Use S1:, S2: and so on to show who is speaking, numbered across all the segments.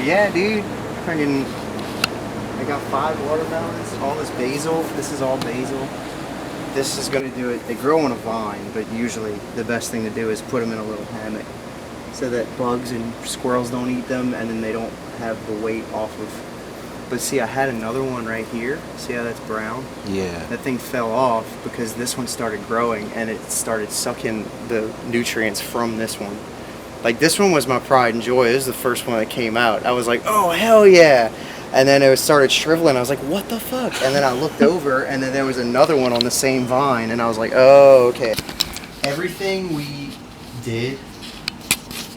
S1: But yeah, dude, fucking, I got 5 watermelons, all this basil. This is all basil. This is gonna do it. They grow on a vine, but usually the best thing to do is put them in a little hammock so that bugs and squirrels don't eat them, and then they don't have the weight off of. But see, I had another one right here. See how that's brown?
S2: Yeah.
S1: That thing fell off because this one started growing and it started sucking the nutrients from this one. Like, this one was my pride and joy. This is the first one that came out. I was like, oh, hell yeah. And then it started shriveling. I was like, what the fuck? And then I looked over, and then there was another one on the same vine, and I was like, oh, okay. Everything we did,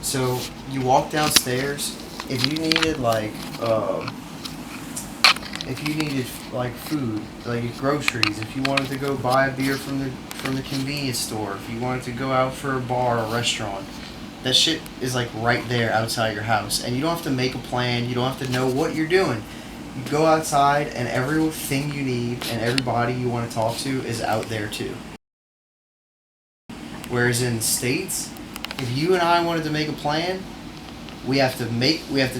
S1: so you walk downstairs, if you needed, like food, like groceries, if you wanted to go buy a beer from the convenience store, if you wanted to go out for a bar or restaurant, that shit is like right there outside your house, and you don't have to make a plan. You don't have to know what you're doing. You go outside, and everything you need and everybody you want to talk to is out there too. Whereas in the States, if you and I wanted to make a plan, we have to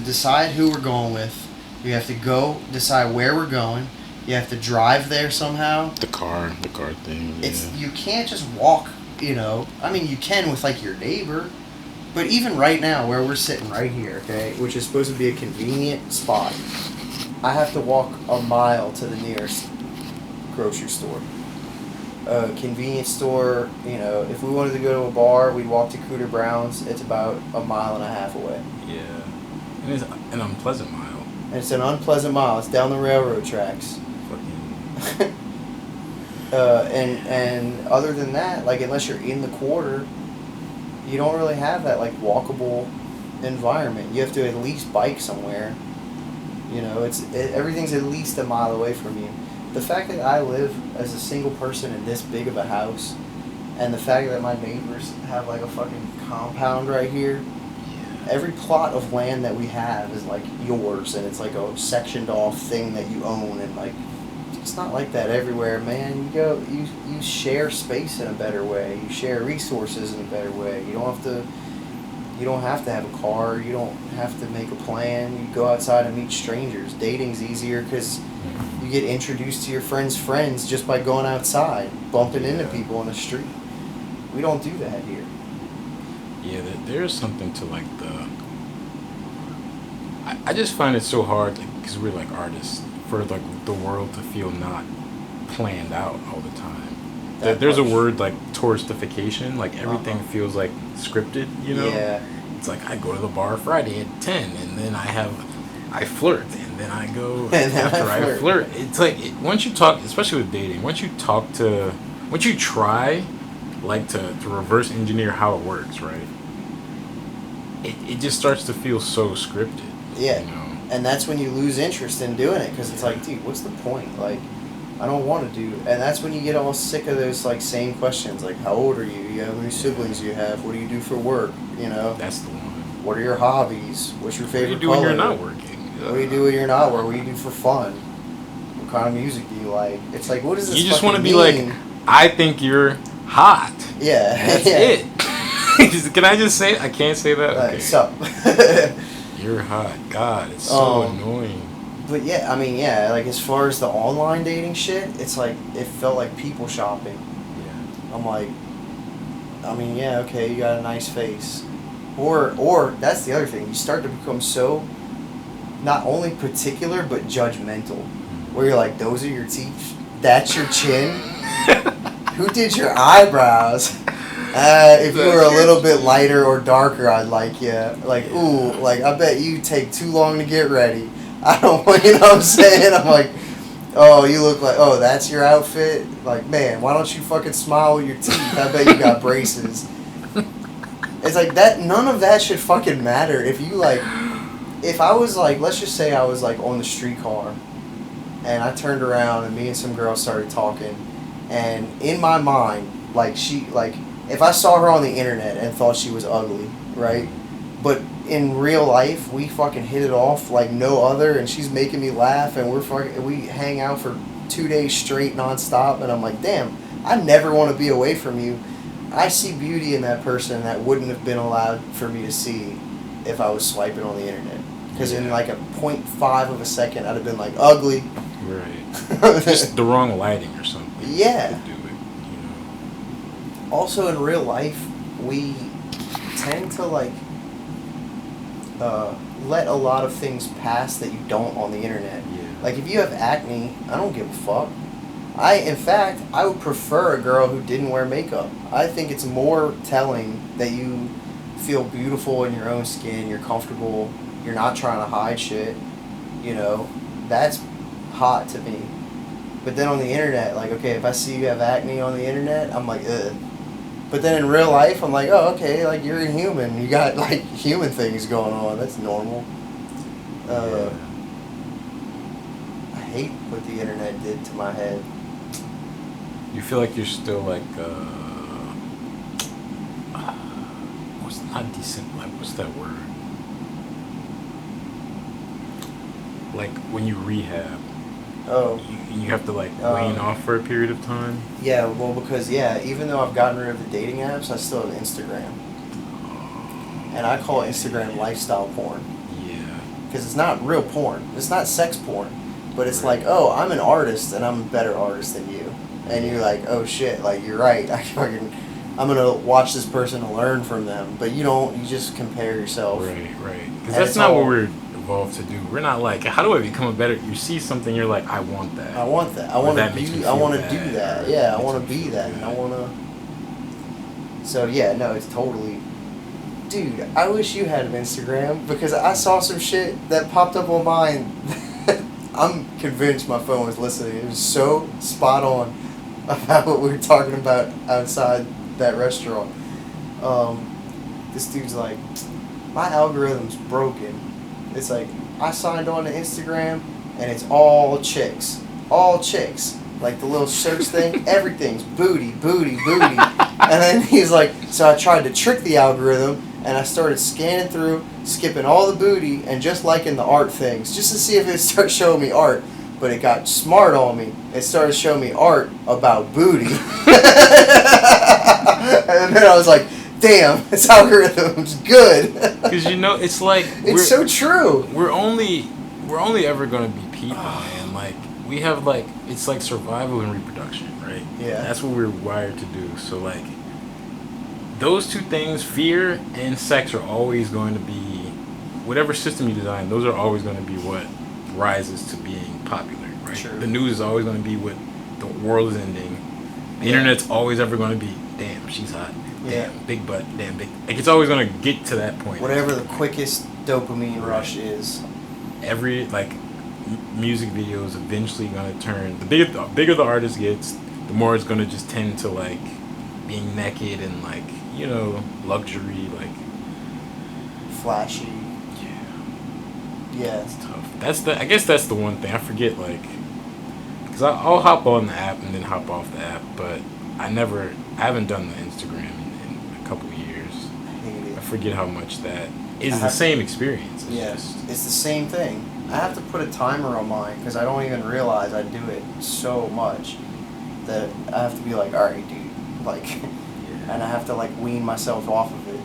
S1: decide who we're going with. We have to go decide where we're going. You have to drive there somehow.
S2: The car thing.
S1: You can't just walk. I mean, you can with like your neighbor. But even right now, where we're sitting right here, okay, which is supposed to be a convenient spot, I have to walk a mile to the nearest grocery store. A convenience store, if we wanted to go to a bar, we'd walk to Cooter Brown's. It's about a mile and a half away.
S2: Yeah. And it's an unpleasant mile.
S1: And it's an unpleasant mile. It's down the railroad tracks.
S2: Fucking.
S1: And other than that, like, unless you're in the quarter, you don't really have that, like, walkable environment. You have to at least bike somewhere. Everything's at least a mile away from you. The fact that I live as a single person in this big of a house, and the fact that my neighbors have, like, a fucking compound right here, every plot of land that we have is, like, yours, and it's, like, a sectioned off thing that you own, and, like, it's not like that everywhere, man. You share space in a better way. You share resources in a better way. You don't have to have a car. You don't have to make a plan. You go outside and meet strangers. Dating's easier because you get introduced to your friends' friends just by going outside, bumping into people on the street. We don't do that here.
S2: Yeah, there's something to like I just find it so hard because we're like artists, for like the world to feel not planned out all the time. There's a word like touristification, like everything feels like scripted,
S1: Yeah.
S2: It's like I go to the bar Friday at 10 and then I flirt and then I go after I flirt. It's like once you talk, especially with dating, once you try like to reverse engineer how it works, right? It just starts to feel so scripted.
S1: Yeah. And that's when you lose interest in doing it, because it's like, dude, what's the point? Like, I don't want to do. And that's when you get all sick of those, like, same questions, like, how old are you? How many siblings do you have? What do you do for work?
S2: That's the one.
S1: What are your hobbies? What's your favorite color?
S2: What do you do when you're not working?
S1: What do you do when you're not working? What do you do for fun? What kind of music do you like? It's like, what is this?
S2: You just want to be
S1: mean?
S2: like, I think you're hot.
S1: Yeah.
S2: That's it. Can I just say? I can't say that. Okay.
S1: Sup?
S2: You're hot. God, it's so annoying.
S1: But yeah, I mean, yeah, like as far as the online dating shit, it's like, it felt like people shopping.
S2: Yeah.
S1: I'm like, I mean, yeah, okay, you got a nice face. Or that's the other thing. You start to become so not only particular, but judgmental. Where you're like, those are your teeth? That's your chin? Who did your eyebrows? If you were a little bit lighter or darker, I'd like you. Like, ooh, like, I bet you take too long to get ready. I don't want, you know what I'm saying? I'm like, oh, you look like, oh, that's your outfit? Like, man, why don't you fucking smile with your teeth? I bet you got braces. It's like, that, none of that should fucking matter. If you, like, if I was, like, let's just say I was, like, on the streetcar, and I turned around, and me and some girl started talking, and in my mind, like, if I saw her on the internet and thought she was ugly, right? But in real life, we fucking hit it off like no other, and she's making me laugh, and we hang out for 2 days straight nonstop, and I'm like, damn, I never want to be away from you. I see beauty in that person that wouldn't have been allowed for me to see if I was swiping on the internet. Because in like a 0.5 of a second, I'd have been like, ugly.
S2: Right. Just the wrong lighting or something.
S1: Yeah.
S2: To do it, you know.
S1: Also, in real life, we tend to like let a lot of things pass that you don't on the internet.
S2: Yeah.
S1: Like if you have acne, I don't give a fuck. In fact, I would prefer a girl who didn't wear makeup. I think it's more telling that you feel beautiful in your own skin, you're comfortable, you're not trying to hide shit. You know, that's hot to me. But then on the internet, like, okay, if I see you have acne on the internet, I'm like, ugh. But then in real life, I'm like, oh, okay, like, you're a human. You got, like, human things going on. That's normal. I hate what the internet did to my head.
S2: You feel like you're still, like, what's not decent, like, what's that word? Like, when you rehab.
S1: Oh.
S2: You have to, like, wane off for a period of time?
S1: Yeah, well, because, even though I've gotten rid of the dating apps, I still have Instagram. And I call Instagram lifestyle porn.
S2: Yeah.
S1: Because it's not real porn. It's not sex porn. But it's like, oh, I'm an artist, and I'm a better artist than you. And you're like, oh, shit, like, you're right. I'm going to watch this person and learn from them. But you just compare yourself.
S2: Right. Because that's not what we're evolved to do. We're not like, how do I become a better? You see something, you're like, I want that.
S1: I want that. I want to be. I want to do that. Yeah, I want to be that. And I want to. So yeah, no, it's totally. Dude, I wish you had an Instagram because I saw some shit that popped up on mine. I'm convinced my phone was listening. It was so spot on about what we were talking about outside that restaurant. This dude's like, my algorithm's broken. It's like, I signed on to Instagram, and it's all chicks. All chicks. Like the little search thing, everything's booty, booty, booty. And then he's like, so I tried to trick the algorithm, and I started scanning through, skipping all the booty, and just liking the art things, just to see if it started showing me art. But it got smart on me. It started showing me art about booty. And then I was like, damn, this algorithm's good.
S2: Because it's like
S1: it's so true.
S2: We're only ever gonna be people, man. Like we have like it's like survival and reproduction, right?
S1: Yeah.
S2: That's what we're wired to do. So like those two things, fear and sex, are always going to be whatever system you design. Those are always going to be what rises to being popular, right?
S1: True.
S2: The news is always going to be what the world is ending. The internet's always ever going to be, damn, she's hot.
S1: Yeah.
S2: Damn, big butt, damn big. Like it's always gonna get to that point.
S1: Whatever the quickest dopamine rush is.
S2: Every music video is eventually gonna turn. The bigger the artist gets, the more it's gonna just tend to like being naked and like luxury, like
S1: flashy. Yeah.
S2: It's tough. I guess that's the one thing I forget. Like, because I'll hop on the app and then hop off the app, but I haven't done the Instagram in a couple of years.
S1: I hate it.
S2: I forget how much that is the same experience.
S1: It's the same thing. I have to put a timer on mine because I don't even realize I do it so much that I have to be like, all right, dude, like, and I have to like wean myself off of it.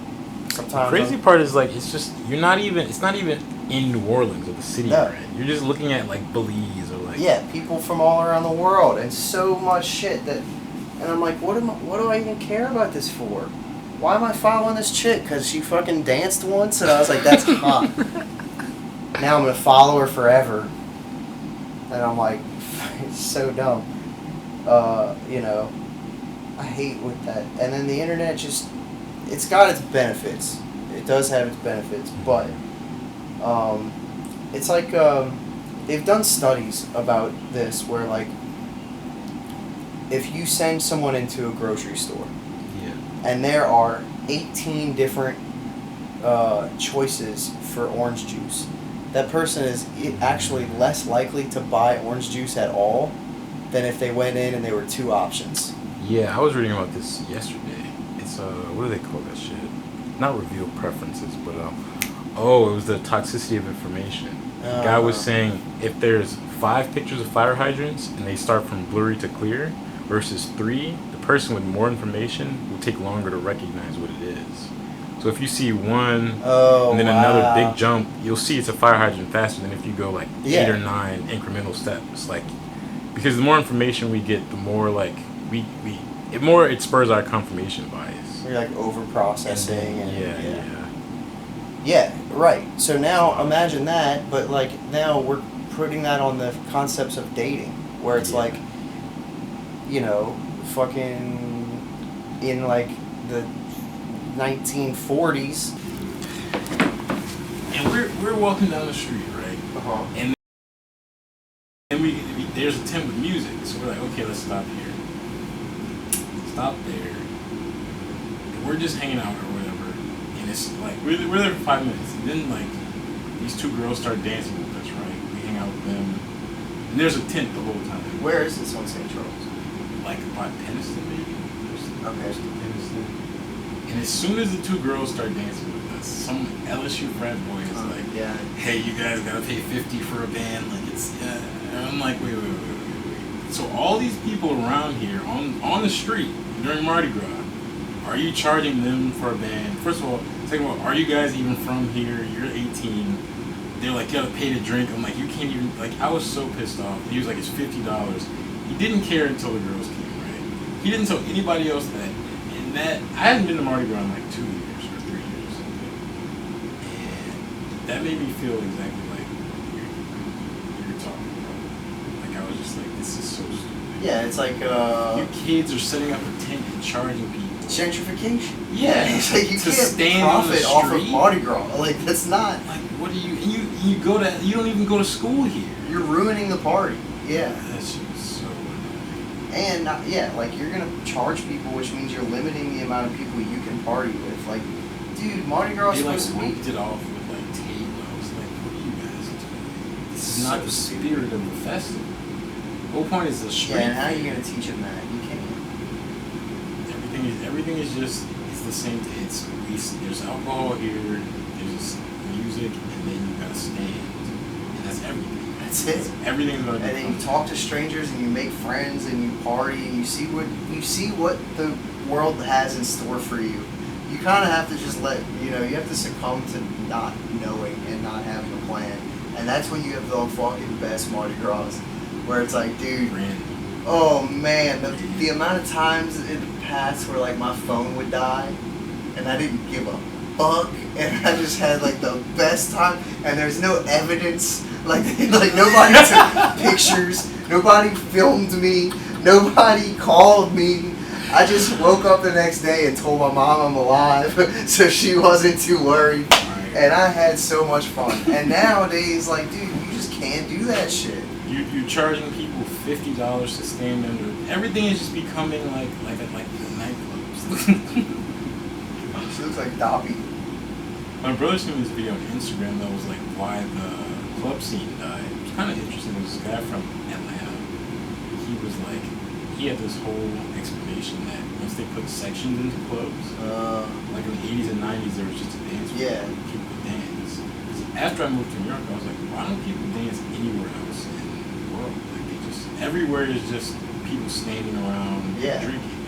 S1: Sometimes
S2: the crazy part is like it's not even in New Orleans or the city you're in. You're just looking at like Belize or like
S1: people from all around the world and so much shit that. And I'm like, what do I even care about this for? Why am I following this chick? Because she fucking danced once? And I was like, that's hot. Now I'm going to follow her forever. And I'm like, it's so dumb. I hate with that. And then the internet it's got its benefits. It does have its benefits. But it's like, they've done studies about this where like, if you send someone into a grocery store, and there are 18 different choices for orange juice, that person is actually less likely to buy orange juice at all than if they went in and there were two options.
S2: Yeah, I was reading about this yesterday. It's what do they call that shit? Not reveal preferences, but it was the toxicity of information. The guy was saying if there's 5 pictures of fire hydrants and they start from blurry to clear versus 3, the person with more information will take longer to recognize what it is. So if you see one
S1: Oh,
S2: and then
S1: wow.
S2: another big jump, you'll see it's a fire hydrant faster than if you go like 8 or 9 incremental steps. Like, because the more information we get, the more like it spurs our confirmation bias.
S1: You're like over processing.
S2: Yeah.
S1: Right. So now imagine that, but like now we're putting that on the concepts of dating, where it's like, you know, fucking in like the 1940s.
S2: And we're walking down the street, right?
S1: Uh-huh.
S2: And then there's a tent with music, so we're like, okay, let's stop here. Stop there. And we're just hanging out or whatever, and it's like we're there for 5 minutes, and then like these 2 girls start dancing with us, right? We hang out with them, and there's a tent the whole time.
S1: Where is this on St. Charles?
S2: Like by Peniston, maybe.
S1: Okay.
S2: And as soon as the 2 girls start dancing with us, some LSU frat boy is like, hey, you guys gotta pay $50 for a band. Like, it's, and I'm like, wait. So all these people around here on the street during Mardi Gras, are you charging them for a band? First of all, second of all, are you guys even from here? You're 18. They're like, you gotta pay to drink. I'm like, you can't even, like, I was so pissed off. He was like, it's $50. He didn't care until the girls came, right? He didn't tell anybody else that. And that, I hadn't been to Mardi Gras in like 2 years or 3 years or something. And that made me feel exactly like you're talking about. Like, I was just like, this is so stupid.
S1: Yeah, it's like,
S2: you kids are setting up a tent and charging people.
S1: Gentrification.
S2: Yeah.
S1: It's like you
S2: to
S1: can't
S2: stand
S1: profit
S2: on
S1: off of Mardi Gras. Like, that's not...
S2: Like, what do you don't even go to school here.
S1: You're ruining the party. Yeah.
S2: That's just so annoying.
S1: And, like, you're going to charge people, which means you're limiting the amount of people you can party with. Like, dude, Mardi Gras is supposed to be...
S2: They, like, roped it off with, like, tape. I was like, what are you guys doing? This is not the spirit of the festival. The whole point is the street.
S1: Yeah, and how are you going to teach them that? You can't.
S2: Everything is just, it's the same thing. There's alcohol here, there's music, and then you gotta stand. And that's everything.
S1: That's it.
S2: Everything's about.
S1: And then you talk to strangers and you make friends and you party and you see what the world has in store for you. You kind of have to just you have to succumb to not knowing and not having a plan. And that's when you have the fucking best Mardi Gras, where it's like, dude, oh man, the amount of times in the past where like my phone would die and I didn't give a fuck and I just had like the best time and there's no evidence, like nobody took pictures, nobody filmed me, nobody called me. I just woke up the next day and told my mom I'm alive so she wasn't too worried. And I had so much fun. And nowadays, like, dude, you just can't do that shit.
S2: You're charging people $50 to stand under. Everything is just becoming like the nightclubs.
S1: She looks like Dobby.
S2: My brother sent me this video on Instagram that was like why the club scene died. It was kind of interesting. There was this guy from Atlanta. He had this whole explanation that once they put sections into clubs, like in the 80s and 90s, there was just a dance where people would dance. After I moved to New York, I was like, why don't people dance anywhere else in the world? Like, everywhere is just people standing around drinking.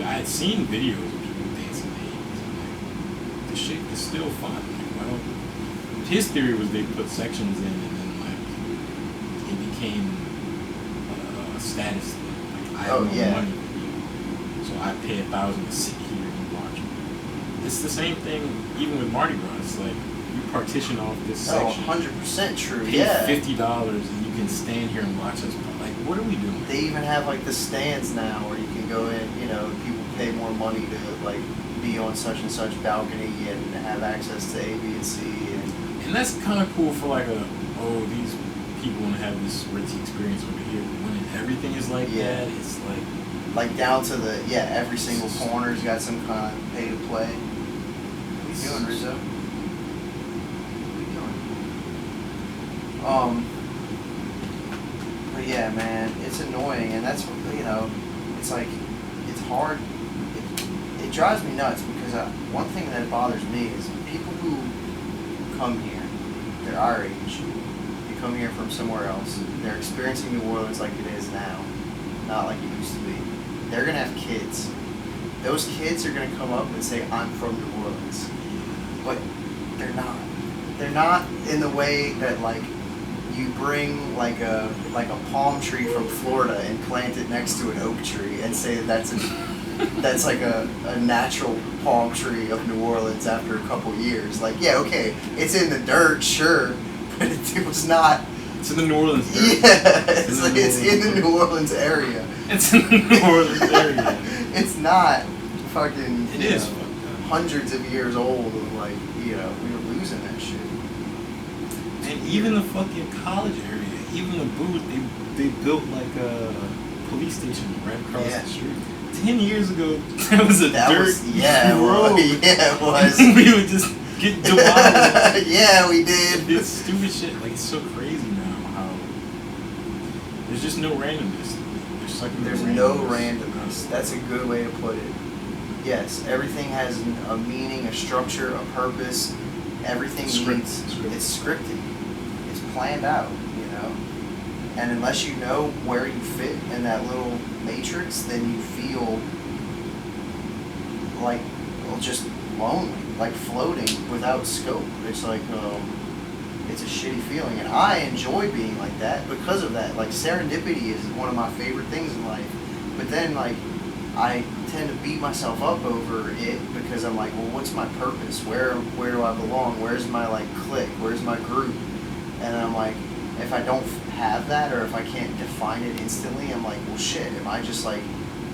S2: I had seen videos of people dancing in the 80s. I'm like, this shit is still fun. Like, why don't... His theory was they put sections in and then like it became a status thing. Like, I have no money for you, so I pay $1,000 to sit here and watch you. It's the same thing even with Mardi Gras. It's like you partition off this section.
S1: 100% true.
S2: Pay $50 and you can stand here and watch us. Like, what are we doing?
S1: They even have like the stands now where you can go in. People pay more money to like be on such and such balcony and have access to A, B, and C.
S2: And that's kind of cool for like these people want to have this ritzy experience over here. When everything is like that, it's like
S1: down to the every single corner's got some kind of pay to play. What are you doing, Rizzo? What are you doing? But yeah, man, it's annoying, and that's it's like it's hard. It drives me nuts because one thing that bothers me is people who come here, they're our age, they come here from somewhere else, they're experiencing New Orleans like it is now, not like it used to be. They're gonna have kids, those kids are gonna come up and say, I'm from New Orleans. But they're not. They're not in the way that, like, you bring like a palm tree from Florida and plant it next to an oak tree and say that's like a natural palm tree of New Orleans after a couple years. Like, yeah, okay, it's in the dirt, sure, but it was not.
S2: It's in the New Orleans dirt.
S1: Yeah, it's in the New Orleans area.
S2: It's in the New Orleans area.
S1: It's not fucking.
S2: It is
S1: hundreds of years old, and like, we were losing that shit.
S2: And even the fucking college area, even the booth, they built like a police station right across the street. 10 years ago, that was a dirt road.
S1: Yeah, it was.
S2: We would just get demolished.
S1: Yeah, we did.
S2: It's stupid shit. Like, it's so crazy now how there's just no randomness.
S1: There's no randomness. That's a good way to put it. Yes, everything has a meaning, a structure, a purpose. Everything it's scripted. It's planned out, And unless you know where you fit in that little matrix, then you feel like, just lonely, like floating without scope. It's like, it's a shitty feeling. And I enjoy being like that because of that. Like, serendipity is one of my favorite things in life. But then, like, I tend to beat myself up over it because I'm like, well, what's my purpose? Where do I belong? Where's my, like, clique? Where's my group? And I'm like, if I don't have that, or if I can't define it instantly, I'm like, well, shit, am I just, like,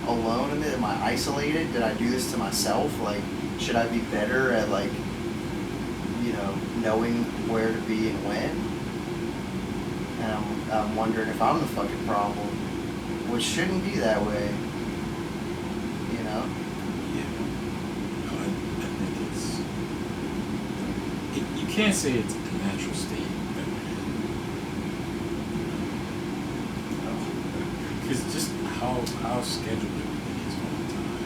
S1: alone in it? Am I isolated? Did I do this to myself? Like, should I be better at, like, knowing where to be and when? And I'm wondering if I'm the fucking problem, which shouldn't be that way.
S2: Yeah. No, I think it's... you can't say it's a natural state that we're in. Because just how scheduled everything is all the time.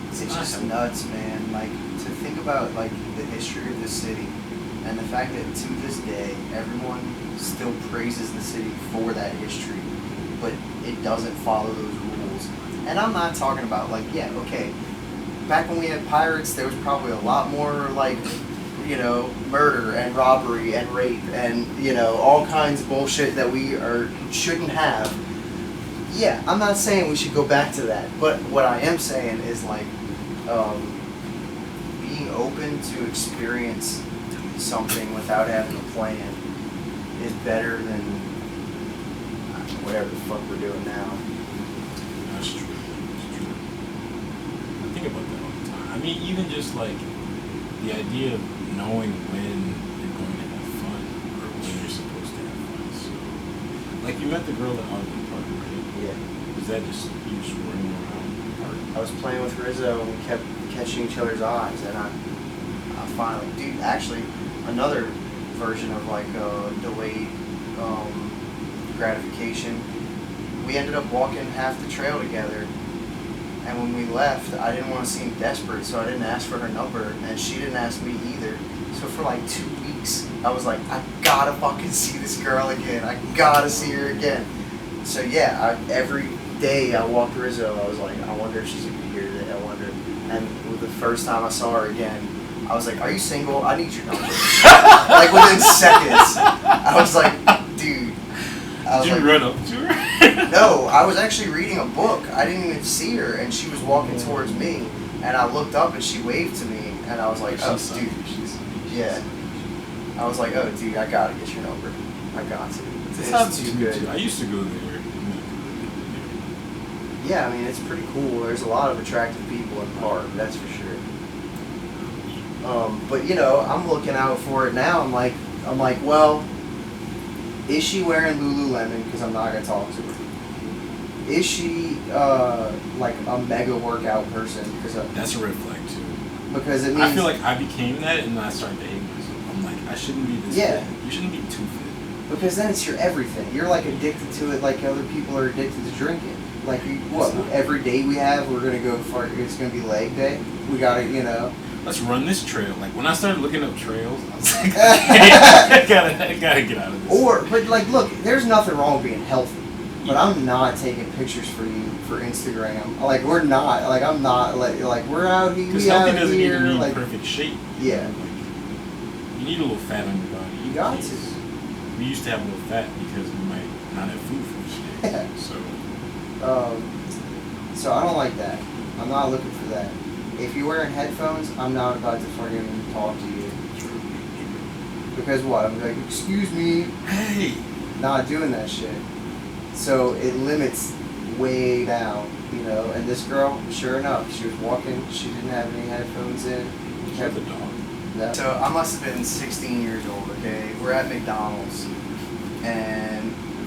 S1: It's just nuts, man. Like, to think about, like, the history of the city and the fact that to this day everyone still praises the city for that history, but it doesn't follow those rules. And I'm not talking about, like, yeah, okay, back when we had pirates, there was probably a lot more, like, murder and robbery and rape and, all kinds of bullshit that we shouldn't have. Yeah, I'm not saying we should go back to that, but what I am saying is, like, being open to experience something without having a plan is better than whatever the fuck we're doing now.
S2: That's true. I think about that all the time. I mean, even just like the idea of knowing when you're going to have fun or when you're supposed to have fun. So, like, you met the girl at Ogden Park, right?
S1: Yeah.
S2: Was that just you just running around the park?
S1: I was playing with Rizzo and we kept catching each other's eyes, and I finally, dude, actually, another version of like delayed gratification. We ended up walking half the trail together, and when we left, I didn't want to seem desperate, so I didn't ask for her number, and she didn't ask me either. So for like 2 weeks, I was like, I gotta fucking see this girl again. I gotta see her again. So yeah, every day I walked Rizzo, I was like, I wonder if she's gonna be here today. I wonder. And the first time I saw her again, I was like, are you single? I need your number. Like, within seconds. I was like, dude.
S2: Did you run up to her?
S1: No, I was actually reading a book. I didn't even see her, and she was walking towards me. And I looked up, and she waved to me. And I was like, oh, dude. Yeah. I was like, oh, dude, I gotta get your number. I got to.
S2: It's too good. I used to go there.
S1: Yeah, I mean, it's pretty cool. There's a lot of attractive people in the park, that's for sure. But I'm looking out for it now. I'm like, well, is she wearing Lululemon? Because I'm not gonna talk to her. Is she like a mega workout person? Because
S2: that's a red flag too.
S1: Because it means
S2: I feel like I became that, and then I started to hate myself. I'm like, I shouldn't be this fit. You shouldn't be too fit.
S1: Because then it's your everything. You're like addicted to it, like other people are addicted to drinking. Like, every day we have, we're gonna go for. It's gonna be leg day. We gotta,
S2: Let's run this trail. Like, when I started looking up trails, I was like, I gotta get out of this.
S1: But like, look, there's nothing wrong with being healthy. But I'm not taking pictures for you for Instagram. Like we're not. Like I'm not. Like we're out here.
S3: Because healthy doesn't even mean like, perfect shape.
S1: Yeah.
S3: Like, you need a little fat on your body.
S1: You got to.
S3: We used to have a little fat because we might not have food for this day.
S1: So I don't like that. I'm not looking for that. If you're wearing headphones, I'm not about to fucking talk to you.
S3: True.
S1: Because what? I'm like, excuse me.
S3: Hey.
S1: Not doing that shit. So it limits way down, you know. And this girl, sure enough, she was walking. She didn't have any headphones in.
S3: She had the dog.
S1: No. So I must have been 16 years old. Okay, we're at McDonald's, and